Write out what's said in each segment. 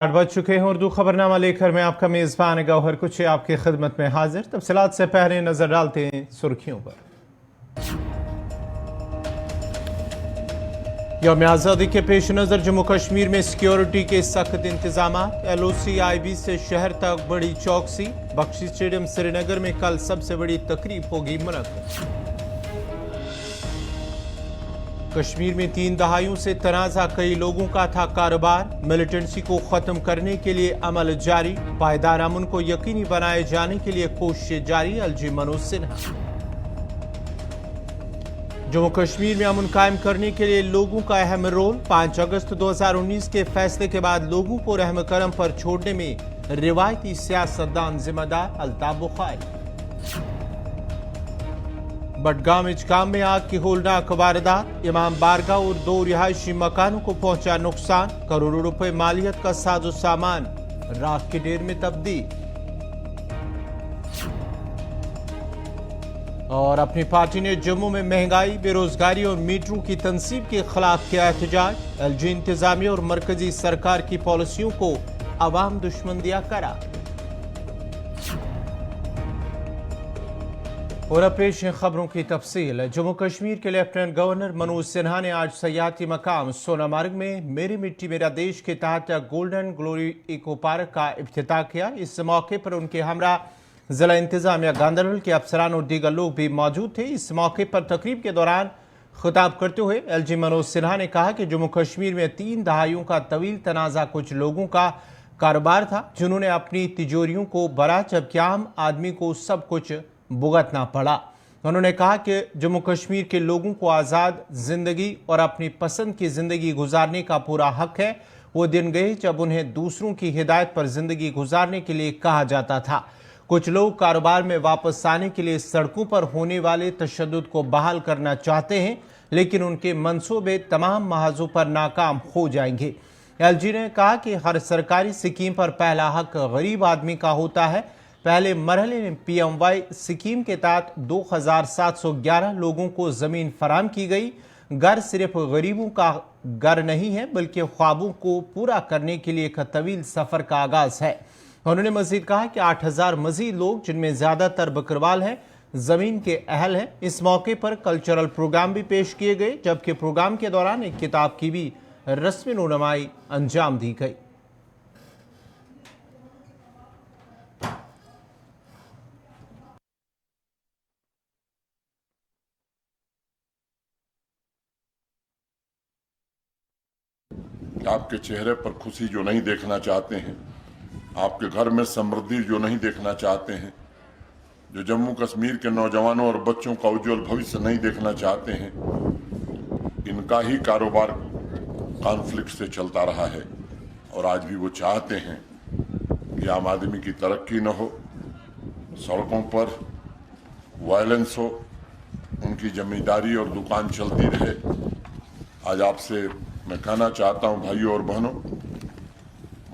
8 बज चुके हैं। उर्दू खबरनामा लेकर मैं आपका मेज़बान गौहर कुछ आपकी खिदमत में हाजिर। तफसीलात से पहले नजर डालते हैं सुर्खियों पर। यौम आज़ादी के पेश नज़र जम्मू कश्मीर में सिक्योरिटी के सख्त इंतजाम। LOC-IB से शहर तक बड़ी चौकसी। बख्शी स्टेडियम श्रीनगर में कल सबसे बड़ी तकरीब होगी मुनक्किद। कश्मीर में 3 दहाइयों से तनाज़ा कई लोगों का था कारोबार। मिलिटेंसी को खत्म करने के लिए अमल जारी। पायदार अमन को यकीनी बनाए जाने के लिए कोशिशें जारी। LG मनोज सिन्हा। जम्मू कश्मीर में अमन कायम करने के लिए लोगों का अहम रोल। 5 अगस्त 2019 के फैसले के बाद लोगों को रहम करम पर छोड़ने में रिवायती सियासतदान जिम्मेदार। अल्ताफ बुखारी। बडगाम इचगाम में आग की होलनाक वारदात। इमाम बारगाह और 2 रिहायशी मकानों को पहुंचा नुकसान। करोड़ों रुपए मालियत का साजो सामान राख के ढेर में तब्दील। और अपनी पार्टी ने जम्मू में महंगाई, बेरोजगारी और मीटरों की तनसीब के खिलाफ किया एहतजाज। LG इंतजामिया और मरकजी सरकार की पॉलिसियों को अवाम दुश्मन दिया करार। और अब पेश है खबरों की तफसील। जम्मू कश्मीर के लेफ्टिनेंट गवर्नर मनोज सिन्हा ने आज सयाहती मकाम सोनामार्ग में मेरी मिट्टी मेरा देश के तहत गोल्डन ग्लोरी इको पार्क का इफ्तिताह किया। इस मौके पर उनके हमरा जिला इंतजामिया गांधरबल के अफसरान और दीगर लोग भी मौजूद थे। इस मौके पर तकरीब के दौरान खिताब करते हुए LG मनोज सिन्हा ने कहा कि जम्मू कश्मीर में 3 दहाइयों का तवील तनाज़ा कुछ लोगों का कारोबार था, जिन्होंने अपनी तिजोरियों को भरा, जबकि आम आदमी को सब कुछ भुगतना पड़ा। उन्होंने कहा कि जम्मू कश्मीर के लोगों को आज़ाद जिंदगी और अपनी पसंद की जिंदगी गुजारने का पूरा हक है। वो दिन गए जब उन्हें दूसरों की हिदायत पर जिंदगी गुजारने के लिए कहा जाता था। कुछ लोग कारोबार में वापस आने के लिए सड़कों पर होने वाले तशद्दुद को बहाल करना चाहते हैं, लेकिन उनके मंसूबे तमाम महाजों पर नाकाम हो जाएंगे। LG ने कहा कि हर सरकारी स्कीम पर पहला हक गरीब आदमी का होता है। पहले मरहले में PMY स्कीम के तहत 2711 लोगों को जमीन फराम की गई। घर सिर्फ गरीबों का घर नहीं है, बल्कि ख्वाबों को पूरा करने के लिए एक तवील सफर का आगाज है। उन्होंने मजीद कहा कि 8000 मजीद लोग, जिनमें ज्यादातर बकरवाल हैं, जमीन के अहल हैं। इस मौके पर कल्चरल प्रोग्राम भी पेश किए गए, जबकि प्रोग्राम के दौरान एक किताब की भी रस्मी नुमाई अंजाम दी गई। आपके चेहरे पर खुशी जो नहीं देखना चाहते हैं, आपके घर में समृद्धि जो नहीं देखना चाहते हैं, जो जम्मू कश्मीर के नौजवानों और बच्चों का उज्जवल भविष्य नहीं देखना चाहते हैं, इनका ही कारोबार कॉन्फ्लिक्ट से चलता रहा है। और आज भी वो चाहते हैं कि आम आदमी की तरक्की न हो, सड़कों पर वायलेंस हो, उनकी जमींदारी और दुकान चलती रहे। आज आपसे मैं कहना चाहता हूं भाइयों और बहनों,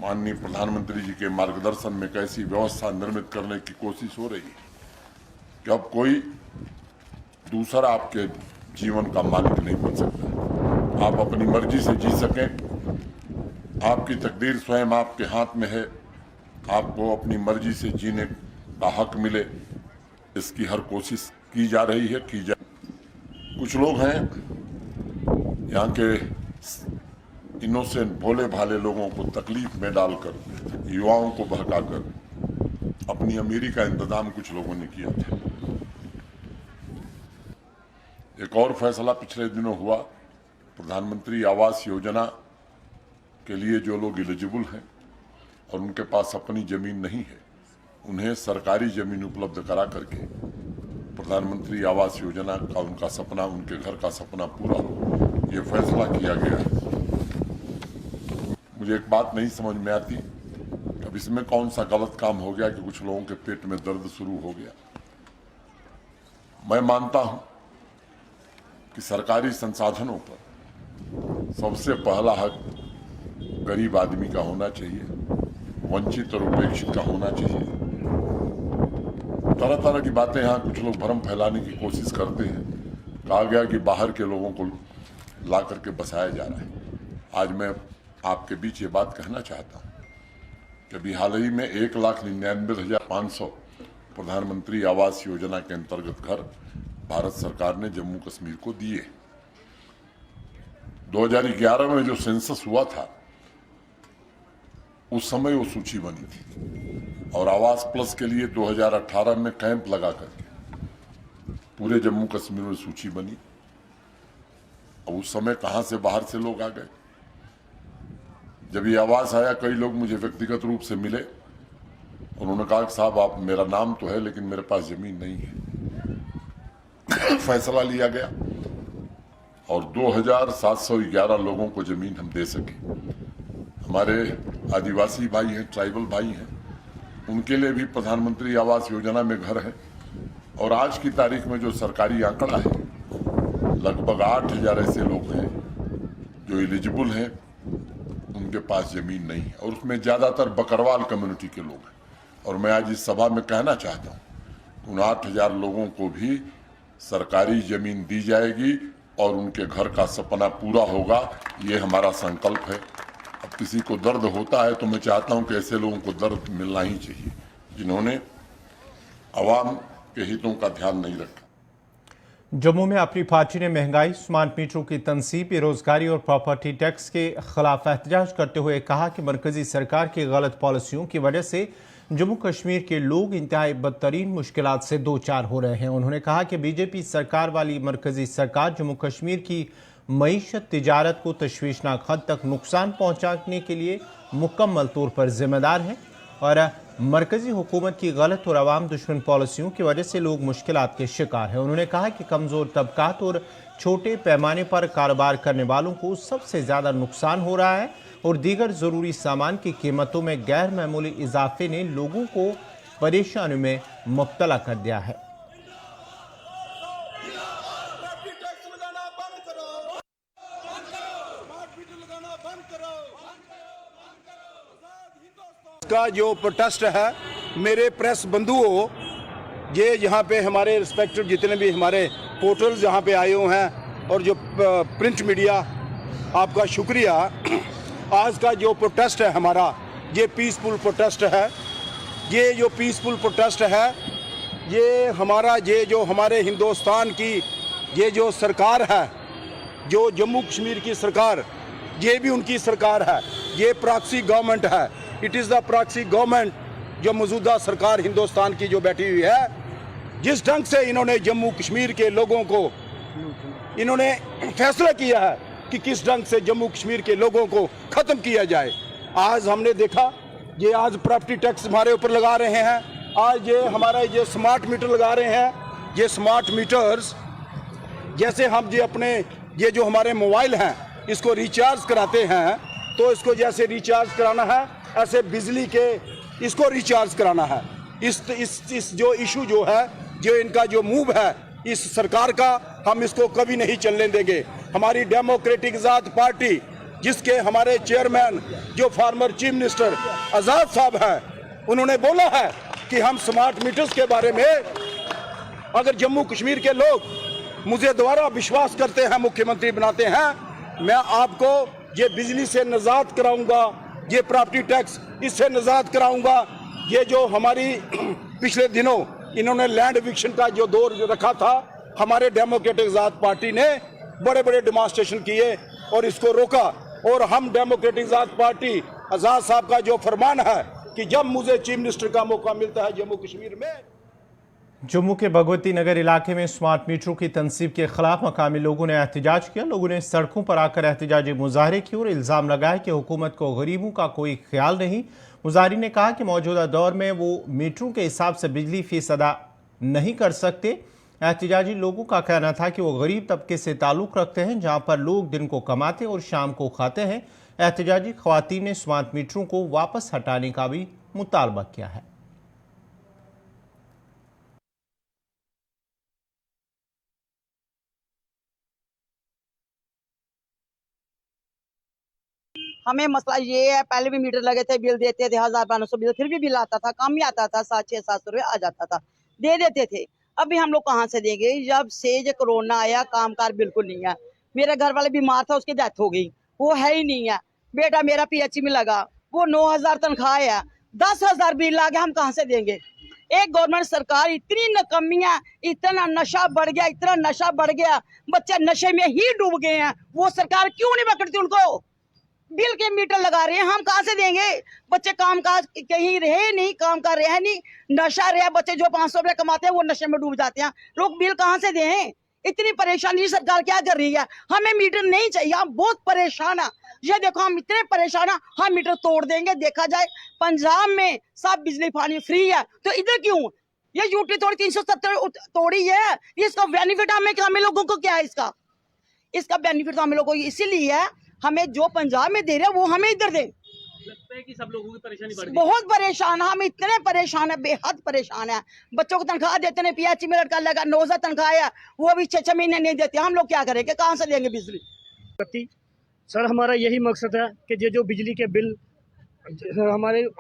माननीय प्रधानमंत्री जी के मार्गदर्शन में कैसी व्यवस्था निर्मित करने की कोशिश हो रही है कि अब कोई दूसरा आपके जीवन का मालिक नहीं बन सकता। आप अपनी मर्जी से जी सकें, आपकी तकदीर स्वयं आपके हाथ में है। आपको अपनी मर्जी से जीने का हक मिले, इसकी हर कोशिश की जा रही है, की जा। कुछ लोग हैं यहाँ के इनोसेंट भोले भाले लोगों को तकलीफ में डालकर, युवाओं को बहकाकर अपनी अमीरी का इंतजाम कुछ लोगों ने किया था। एक और फैसला पिछले दिनों हुआ, प्रधानमंत्री आवास योजना के लिए जो लोग एलिजिबल हैं और उनके पास अपनी जमीन नहीं है, उन्हें सरकारी जमीन उपलब्ध करा करके प्रधानमंत्री आवास योजना का उनका सपना, उनके घर का सपना पूरा हो, ये फैसला किया गया है। मुझे एक बात नहीं समझ में आती, अब इसमें कौन सा गलत काम हो गया कि कुछ लोगों के पेट में दर्द शुरू हो गया। मैं मानता हूं कि सरकारी संसाधनों पर सबसे पहला हक गरीब आदमी का होना चाहिए, वंचित और उपेक्षित का होना चाहिए। तरह तरह की बातें यहाँ कुछ लोग भ्रम फैलाने की कोशिश करते हैं। कहा गया कि बाहर के लोगों को ला करके बसाया जा रहा है। आज मैं आपके बीच ये बात कहना चाहता हूँ कि अभी हाल ही में 1,99,500 प्रधानमंत्री आवास योजना के अंतर्गत घर भारत सरकार ने जम्मू कश्मीर को दिए। 2011 में जो सेंसस हुआ था उस समय वो सूची बनी थी और आवास प्लस के लिए 2018 में कैंप लगा करके पूरे जम्मू कश्मीर में सूची बनी। और उस समय कहां से बाहर से लोग आ गए। जब ये आवास आया, कई लोग मुझे व्यक्तिगत रूप से मिले। उन्होंने कहा कि साहब, आप, मेरा नाम तो है लेकिन मेरे पास जमीन नहीं है। फैसला लिया गया और 2,711 लोगों को जमीन हम दे सके। हमारे आदिवासी भाई हैं, ट्राइबल भाई हैं, उनके लिए भी प्रधानमंत्री आवास योजना में घर है। और आज की तारीख में जो सरकारी आंकड़ा है, लगभग 8,000 ऐसे लोग हैं जो एलिजिबल हैं, उनके पास जमीन नहीं है और उसमें ज्यादातर बकरवाल कम्युनिटी के लोग हैं। और मैं आज इस सभा में कहना चाहता हूं, उन 8,000 लोगों को भी सरकारी जमीन दी जाएगी और उनके घर का सपना पूरा होगा। ये हमारा संकल्प है। अब किसी को दर्द होता है तो मैं चाहता हूं कि ऐसे लोगों को दर्द मिलना ही चाहिए जिन्होंने आवाम के हितों का ध्यान नहीं रखा। जम्मू में अपनी पार्टी ने महंगाई, स्मार्ट मीटरों की तनसीब, बेरोजगारी और प्रॉपर्टी टैक्स के खिलाफ एहतजाज करते हुए कहा कि मरकजी सरकार की गलत पॉलिसियों की वजह से जम्मू कश्मीर के लोग इंतहाई बदतरीन मुश्किलात से दो चार हो रहे हैं। उन्होंने कहा कि बीजेपी सरकार वाली मरकजी सरकार जम्मू कश्मीर की मईशत, तिजारत को तशवीशनाक हद तक नुकसान पहुंचाने के लिए मुकम्मल तौर पर जिम्मेदार है और मरकजी हुकूमत की गलत और अवाम दुश्मन पॉलिसियों की वजह से लोग मुश्किलात के शिकार हैं। उन्होंने कहा कि कमज़ोर तबकात और छोटे पैमाने पर कारोबार करने वालों को सबसे ज़्यादा नुकसान हो रहा है और दीगर ज़रूरी सामान की कीमतों में गैर मामूली इजाफे ने लोगों को परेशानी में मुब्तला कर दिया है। का जो प्रोटेस्ट है, मेरे प्रेस बंधुओं, ये यहाँ पे हमारे रिस्पेक्टेड जितने भी हमारे पोर्टल्स यहाँ पे आए हुए हैं और जो प्रिंट मीडिया, आपका शुक्रिया। आज का जो प्रोटेस्ट है हमारा, ये पीसफुल प्रोटेस्ट है। ये जो पीसफुल प्रोटेस्ट है, ये हमारा, ये जो हमारे हिंदुस्तान की ये जो सरकार है, जो जम्मू कश्मीर की सरकार, ये भी उनकी सरकार है। ये प्रॉक्सी गवर्नमेंट है। It is the proxy government जो मौजूदा सरकार हिंदुस्तान की जो बैठी हुई है। जिस ढंग से इन्होंने जम्मू कश्मीर के लोगों को इन्होंने फैसला किया है कि किस ढंग से जम्मू कश्मीर के लोगों को ख़त्म किया जाए। आज हमने देखा, ये आज प्रॉपर्टी टैक्स हमारे ऊपर लगा रहे हैं। आज ये हमारा ये स्मार्ट मीटर लगा रहे हैं। ये स्मार्ट मीटर्स, जैसे हम ये अपने ये जो हमारे मोबाइल हैं इसको रिचार्ज कराते हैं, तो इसको जैसे रिचार्ज कराना है ऐसे बिजली के इसको रिचार्ज कराना है। इस जो इशू जो है, जो इनका जो मूव है इस सरकार का, हम इसको कभी नहीं चलने देंगे। हमारी डेमोक्रेटिक आज़ाद पार्टी, जिसके हमारे चेयरमैन जो फॉर्मर चीफ मिनिस्टर आज़ाद साहब हैं, उन्होंने बोला है कि हम स्मार्ट मीटर्स के बारे में, अगर जम्मू कश्मीर के लोग मुझे दोबारा विश्वास करते हैं, मुख्यमंत्री बनाते हैं, मैं आपको ये बिजली से निजात कराऊंगा, ये प्रॉपर्टी टैक्स इससे निजात कराऊंगा। ये जो हमारी पिछले दिनों इन्होंने लैंड एविक्शन का जो दौर रखा था, हमारे डेमोक्रेटिक आज़ाद पार्टी ने बड़े बड़े डेमोन्स्ट्रेशन किए और इसको रोका। और हम डेमोक्रेटिक आज़ाद पार्टी, आज़ाद साहब का जो फरमान है कि जब मुझे चीफ मिनिस्टर का मौका मिलता है जम्मू कश्मीर में। जम्मू के भगवती नगर इलाके में स्मार्ट मीटरों की तनसीब के खिलाफ मकामी लोगों ने एहतजाज किया। लोगों ने सड़कों पर आकर एहतजाजी मुजाहरे किए और इल्ज़ाम लगाया कि हुकूमत को गरीबों का कोई ख्याल नहीं। मुजाहरीन ने कहा कि मौजूदा दौर में वो मीटरों के हिसाब से बिजली फीस अदा नहीं कर सकते। एहतजाजी लोगों का कहना था कि वो गरीब तबके से ताल्लुक़ रखते हैं, जहाँ पर लोग दिन को कमाते और शाम को खाते हैं। एहतजाजी ख़वातीन ने स्मार्ट मीटरों को वापस हटाने का भी मुतालबा किया है। हमें मसला ये है, पहले भी मीटर लगे थे, बिल देते थे 1,000-1,200 बिल, फिर भी बिल आता था, कम ही आता था, 700-700 रुपये आ जाता था, दे देते थे। अभी हम लोग कहाँ से देंगे? जब से ये कोरोना आया, कामकाज बिल्कुल नहीं है। मेरा घर वाले बीमार था, उसकी डेथ हो गई, वो है ही नहीं है। बेटा मेरा PH में लगा, वो 9,000 तनख्वाह है, 10,000 बिल आ गया, हम कहाँ से देंगे? एक गवर्नमेंट सरकार इतनी नकमियां, इतना नशा बढ़ गया, इतना नशा बढ़ गया, बच्चे नशे में ही डूब गए हैं। वो सरकार क्यों नहीं पकड़ती उनको? बिल के मीटर लगा रहे हैं, हम कहाँ से देंगे? बच्चे काम काज कहीं रहे नहीं, काम का रहे नहीं, नशा रहे। बच्चे जो 500 रुपये कमाते हैं वो नशे में डूब जाते हैं। लोग बिल कहाँ से दें? इतनी परेशानी सरकार क्या कर रही है? हमें मीटर नहीं चाहिए, हम बहुत परेशान है। ये देखो हम इतने परेशान है, हम मीटर तोड़ देंगे। देखा जाए पंजाब में सब बिजली पानी फ्री है, तो इधर क्यों? ये यूटी थोड़ी 370 तोड़ी है, इसका बेनिफिट हमें लोगों को क्या है? इसका बेनिफिट तो हमें लोगों को इसीलिए है, हमें जो पंजाब में दे रहे हैं वो हमें इधर दे। लगता है कि सब लोगों की परेशानी बढ़ गई। बहुत परेशान है, हम इतने परेशान है, बेहद परेशान है। बच्चों को तनख्वाह देते नहीं, पीएचई में लड़का लगा 9,000 तनख्वाह है, वो भी 6 महीने नहीं देते। हम लोग क्या करेंगे? कहाँ से देंगे बिजली? सर हमारा यही मकसद है कि ये जो बिजली के बिल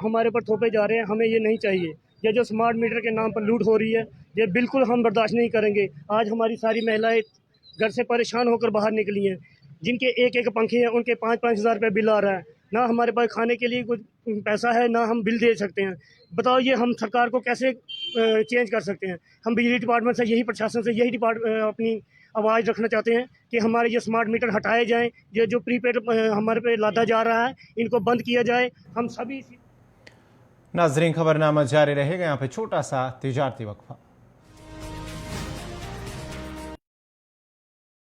हमारे पर थोपे जा रहे हैं, हमें ये नहीं चाहिए। ये जो स्मार्ट मीटर के नाम पर लूट हो रही है, ये बिल्कुल हम बर्दाश्त नहीं करेंगे। आज हमारी सारी महिलाएं घर से परेशान होकर बाहर निकली हैं, जिनके एक एक पंखे हैं उनके 5-5 हज़ार रुपये बिल आ रहा है। ना हमारे पास खाने के लिए कुछ पैसा है, ना हम बिल दे सकते हैं। बताओ ये हम सरकार को कैसे चेंज कर सकते हैं? हम बिजली डिपार्टमेंट से यही, प्रशासन से यही अपनी आवाज़ रखना चाहते हैं कि हमारे ये स्मार्ट मीटर हटाए जाएं। ये जो प्रीपेड हमारे पे लादा जा रहा है, इनको बंद किया जाए। हम सभी नाजरीन, खबरनामा जारी रहेगा। यहाँ पे छोटा सा तिजारती वक्फा।